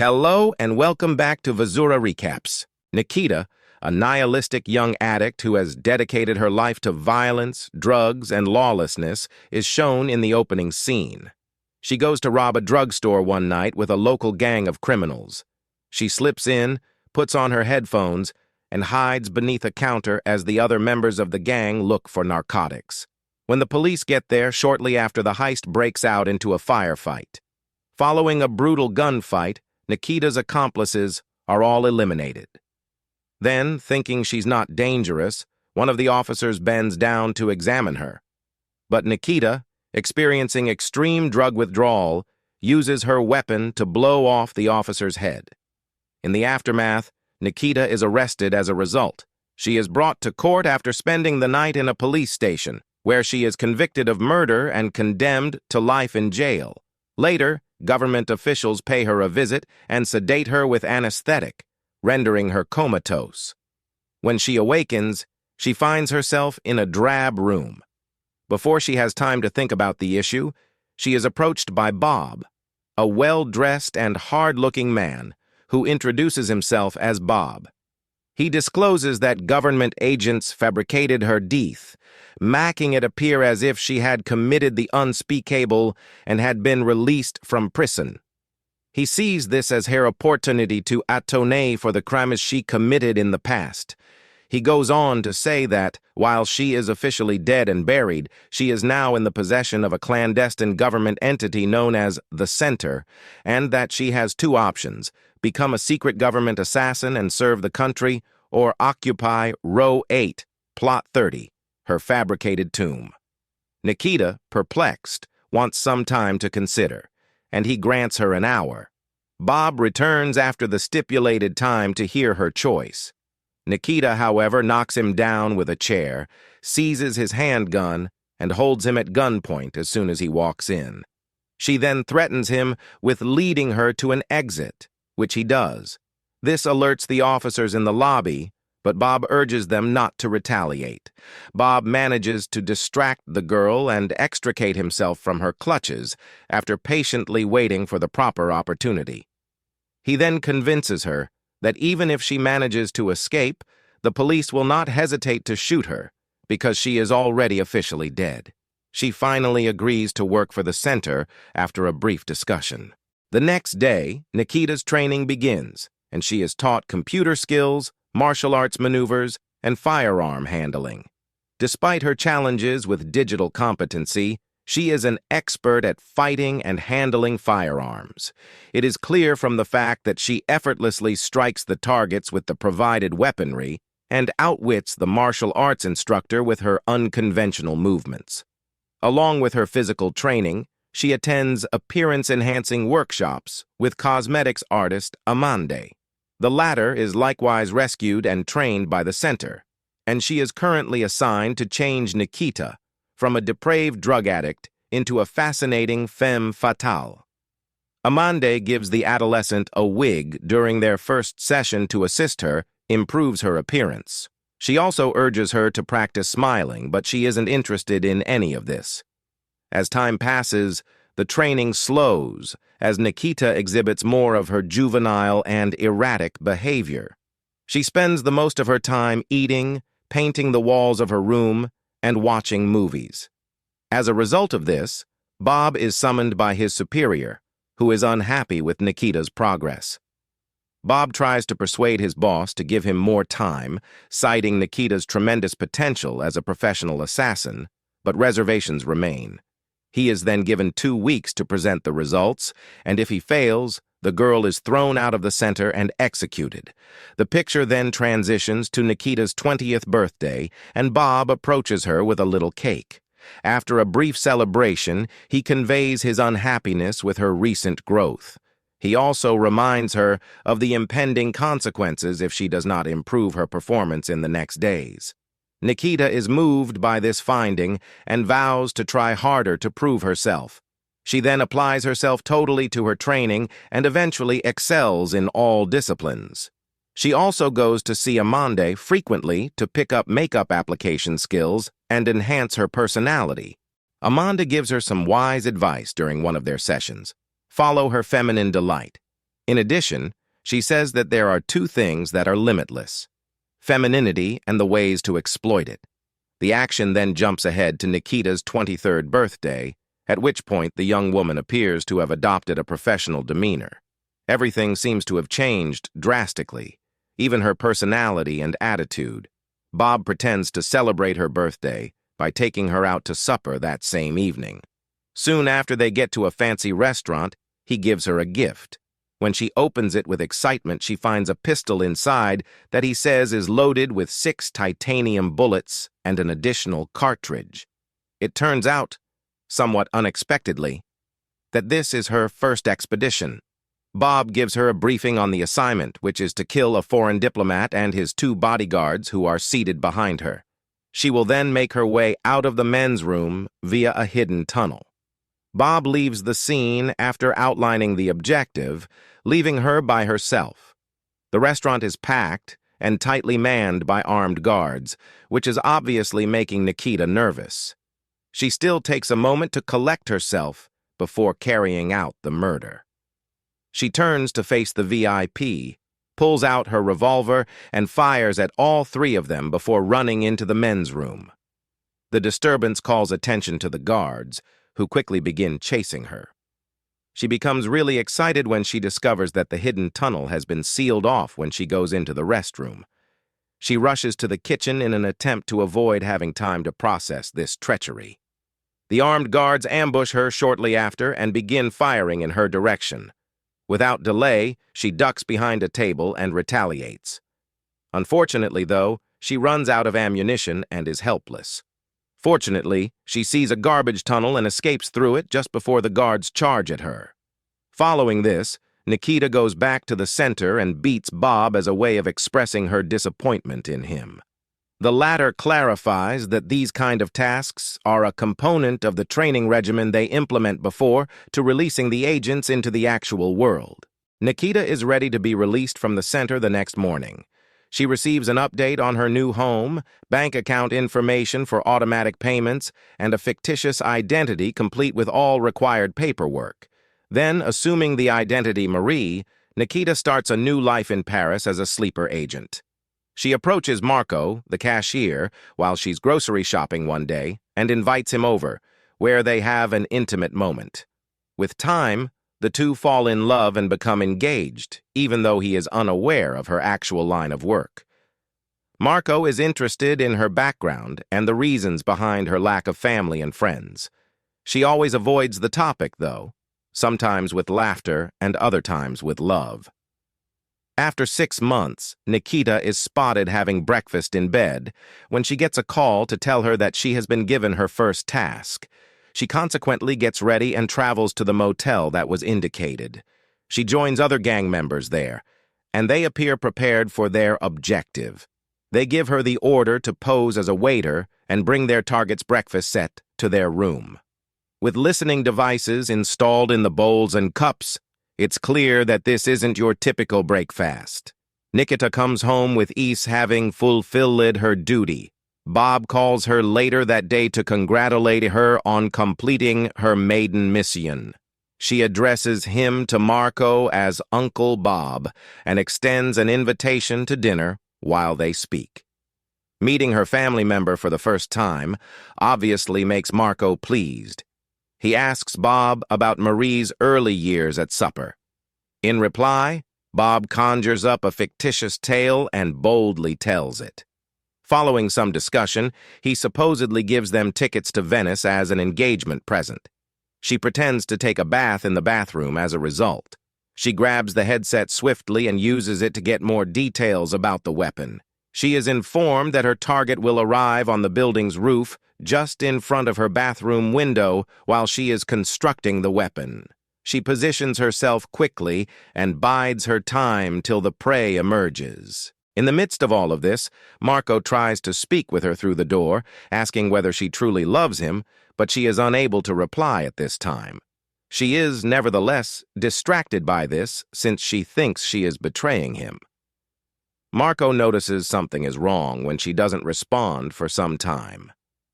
Hello and welcome back to Vazura Recaps. Nikita, a nihilistic young addict who has dedicated her life to violence, drugs, and lawlessness, is shown in the opening scene. She goes to rob a drugstore one night with a local gang of criminals. She slips in, puts on her headphones, and hides beneath a counter as the other members of the gang look for narcotics. When the police get there shortly after, the heist breaks out into a firefight. Following a brutal gunfight, Nikita's accomplices are all eliminated. Then, thinking she's not dangerous, one of the officers bends down to examine her. But Nikita, experiencing extreme drug withdrawal, uses her weapon to blow off the officer's head. In the aftermath, Nikita is arrested as a result. She is brought to court after spending the night in a police station, where she is convicted of murder and condemned to life in jail. Later, government officials pay her a visit and sedate her with anesthetic, rendering her comatose. When she awakens, she finds herself in a drab room. Before she has time to think about the issue, she is approached by Bob, a well-dressed and hard-looking man who introduces himself as Bob. He discloses that government agents fabricated her death, making it appear as if she had committed the unspeakable and had been released from prison. He sees this as her opportunity to atone for the crimes she committed in the past. He goes on to say that, while she is officially dead and buried, she is now in the possession of a clandestine government entity known as the Center, and that she has two options: become a secret government assassin and serve the country, or occupy Row 8, Plot 30, her fabricated tomb. Nikita, perplexed, wants some time to consider, and he grants her an hour. Bob returns after the stipulated time to hear her choice. Nikita, however, knocks him down with a chair, seizes his handgun, and holds him at gunpoint as soon as he walks in. She then threatens him with leading her to an exit, which he does. This alerts the officers in the lobby, but Bob urges them not to retaliate. Bob manages to distract the girl and extricate himself from her clutches after patiently waiting for the proper opportunity. He then convinces her that even if she manages to escape, the police will not hesitate to shoot her because she is already officially dead. She finally agrees to work for the Center after a brief discussion. The next day, Nikita's training begins, and she is taught computer skills, martial arts maneuvers, and firearm handling. Despite her challenges with digital competency, she is an expert at fighting and handling firearms. It is clear from the fact that she effortlessly strikes the targets with the provided weaponry and outwits the martial arts instructor with her unconventional movements. Along with her physical training, she attends appearance-enhancing workshops with cosmetics artist Amande. The latter is likewise rescued and trained by the Center, and she is currently assigned to change Nikita from a depraved drug addict into a fascinating femme fatale. Amande gives the adolescent a wig during their first session to assist her, improves her appearance. She also urges her to practice smiling, but she isn't interested in any of this. As time passes, the training slows as Nikita exhibits more of her juvenile and erratic behavior. She spends the most of her time eating, painting the walls of her room, and watching movies. As a result of this, Bob is summoned by his superior, who is unhappy with Nikita's progress. Bob tries to persuade his boss to give him more time, citing Nikita's tremendous potential as a professional assassin, but reservations remain. He is then given 2 weeks to present the results, and if he fails, the girl is thrown out of the Center and executed. The picture then transitions to Nikita's 20th birthday, and Bob approaches her with a little cake. After a brief celebration, he conveys his unhappiness with her recent growth. He also reminds her of the impending consequences if she does not improve her performance in the next days. Nikita is moved by this finding and vows to try harder to prove herself. She then applies herself totally to her training and eventually excels in all disciplines. She also goes to see Amande frequently to pick up makeup application skills and enhance her personality. Amanda gives her some wise advice during one of their sessions. Follow her feminine delight. In addition, she says that there are two things that are limitless: femininity and the ways to exploit it. The action then jumps ahead to Nikita's 23rd birthday, at which point the young woman appears to have adopted a professional demeanor. Everything seems to have changed drastically, even her personality and attitude. Bob pretends to celebrate her birthday by taking her out to supper that same evening. Soon after they get to a fancy restaurant, he gives her a gift. When she opens it with excitement, she finds a pistol inside that he says is loaded with 6 titanium bullets and an additional cartridge. It turns out, somewhat unexpectedly, that this is her first expedition. Bob gives her a briefing on the assignment, which is to kill a foreign diplomat and his 2 bodyguards who are seated behind her. She will then make her way out of the men's room via a hidden tunnel. Bob leaves the scene after outlining the objective, leaving her by herself. The restaurant is packed and tightly manned by armed guards, which is obviously making Nikita nervous. She still takes a moment to collect herself before carrying out the murder. She turns to face the VIP, pulls out her revolver, and fires at all 3 of them before running into the men's room. The disturbance calls attention to the guards, who quickly begin chasing her. She becomes really excited when she discovers that the hidden tunnel has been sealed off when she goes into the restroom. She rushes to the kitchen in an attempt to avoid having time to process this treachery. The armed guards ambush her shortly after and begin firing in her direction. Without delay, she ducks behind a table and retaliates. Unfortunately, though, she runs out of ammunition and is helpless. Fortunately, she sees a garbage tunnel and escapes through it just before the guards charge at her. Following this, Nikita goes back to the center and beats Bob as a way of expressing her disappointment in him. The latter clarifies that these kind of tasks are a component of the training regimen they implement before to releasing the agents into the actual world. Nikita is ready to be released from the center the next morning. She receives an update on her new home, bank account information for automatic payments, and a fictitious identity complete with all required paperwork. Then, assuming the identity Marie, Nikita starts a new life in Paris as a sleeper agent. She approaches Marco, the cashier, while she's grocery shopping one day, and invites him over, where they have an intimate moment. With time, the two fall in love and become engaged, even though he is unaware of her actual line of work. Marco is interested in her background and the reasons behind her lack of family and friends. She always avoids the topic, though, sometimes with laughter and other times with love. After 6 months, Nikita is spotted having breakfast in bed when she gets a call to tell her that she has been given her first task. She consequently gets ready and travels to the motel that was indicated. She joins other gang members there, and they appear prepared for their objective. They give her the order to pose as a waiter and bring their target's breakfast set to their room. With listening devices installed in the bowls and cups, it's clear that this isn't your typical breakfast. Nikita comes home with Ise having fulfilled her duty. Bob calls her later that day to congratulate her on completing her maiden mission. She addresses him to Marco as Uncle Bob and extends an invitation to dinner while they speak. Meeting her family member for the first time obviously makes Marco pleased. He asks Bob about Marie's early years at supper. In reply, Bob conjures up a fictitious tale and boldly tells it. Following some discussion, he supposedly gives them tickets to Venice as an engagement present. She pretends to take a bath in the bathroom as a result. She grabs the headset swiftly and uses it to get more details about the weapon. She is informed that her target will arrive on the building's roof just in front of her bathroom window while she is constructing the weapon. She positions herself quickly and bides her time till the prey emerges. In the midst of all of this, Marco tries to speak with her through the door, asking whether she truly loves him, but she is unable to reply at this time. She is, nevertheless, distracted by this since she thinks she is betraying him. Marco notices something is wrong when she doesn't respond for some time.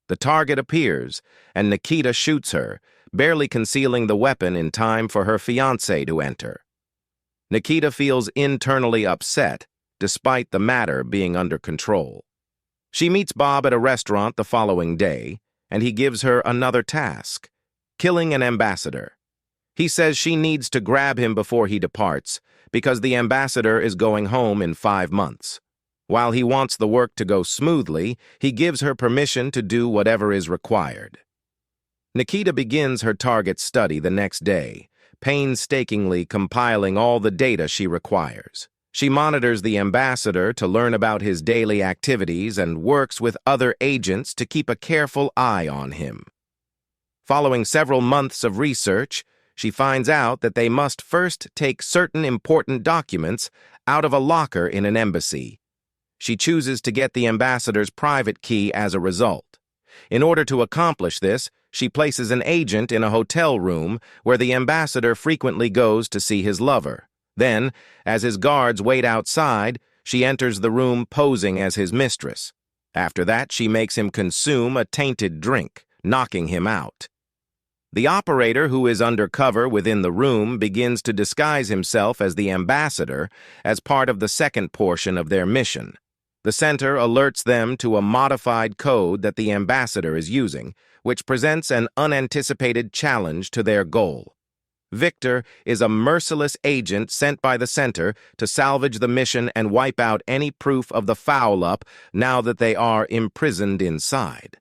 The target appears, and Nikita shoots her, barely concealing the weapon in time for her fiancé to enter. Nikita feels internally upset, despite the matter being under control. She meets Bob at a restaurant the following day, and he gives her another task: killing an ambassador. He says she needs to grab him before he departs, because the ambassador is going home in 5 months. While he wants the work to go smoothly, he gives her permission to do whatever is required. Nikita begins her target study the next day, painstakingly compiling all the data she requires. She monitors the ambassador to learn about his daily activities and works with other agents to keep a careful eye on him. Following several months of research, she finds out that they must first take certain important documents out of a locker in an embassy. She chooses to get the ambassador's private key as a result. In order to accomplish this, she places an agent in a hotel room where the ambassador frequently goes to see his lover. Then, as his guards wait outside, she enters the room posing as his mistress. After that, she makes him consume a tainted drink, knocking him out. The operator, who is undercover within the room, begins to disguise himself as the ambassador as part of the second portion of their mission. The center alerts them to a modified code that the ambassador is using, which presents an unanticipated challenge to their goal. Victor is a merciless agent sent by the center to salvage the mission and wipe out any proof of the foul-up now that they are imprisoned inside.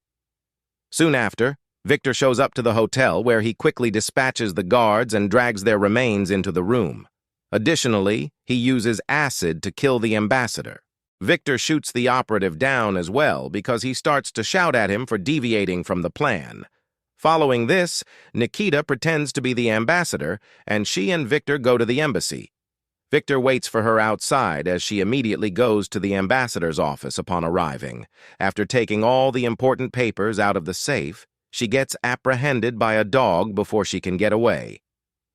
Soon after, Victor shows up to the hotel where he quickly dispatches the guards and drags their remains into the room. Additionally, he uses acid to kill the ambassador. Victor shoots the operative down as well because he starts to shout at him for deviating from the plan. Following this, Nikita pretends to be the ambassador, and she and Victor go to the embassy. Victor waits for her outside as she immediately goes to the ambassador's office upon arriving. After taking all the important papers out of the safe, she gets apprehended by a dog before she can get away.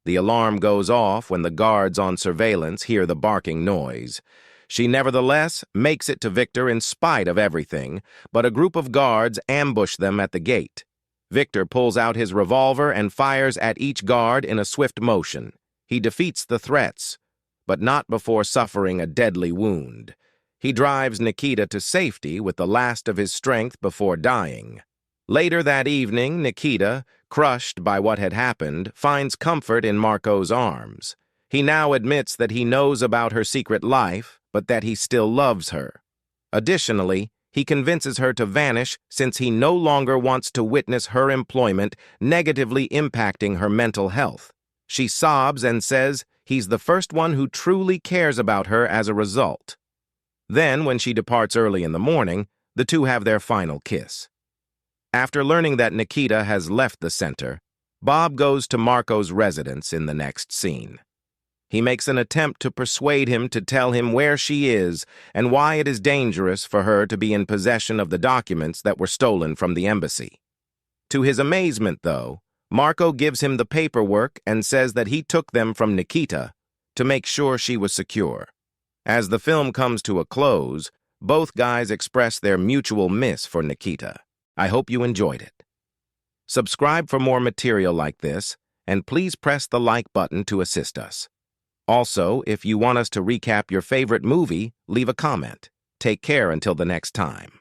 The alarm goes off when the guards on surveillance hear the barking noise. She nevertheless makes it to Victor in spite of everything, but a group of guards ambush them at the gate. Victor pulls out his revolver and fires at each guard in a swift motion. He defeats the threats, but not before suffering a deadly wound. He drives Nikita to safety with the last of his strength before dying. Later that evening, Nikita, crushed by what had happened, finds comfort in Marco's arms. He now admits that he knows about her secret life, but that he still loves her. Additionally, he convinces her to vanish since he no longer wants to witness her employment negatively impacting her mental health. She sobs and says he's the first one who truly cares about her as a result. Then, when she departs early in the morning, the two have their final kiss. After learning that Nikita has left the center, Bob goes to Marco's residence in the next scene. He makes an attempt to persuade him to tell him where she is and why it is dangerous for her to be in possession of the documents that were stolen from the embassy. To his amazement, though, Marco gives him the paperwork and says that he took them from Nikita to make sure she was secure. As the film comes to a close, both guys express their mutual miss for Nikita. I hope you enjoyed it. Subscribe for more material like this, and please press the like button to assist us. Also, if you want us to recap your favorite movie, leave a comment. Take care until the next time.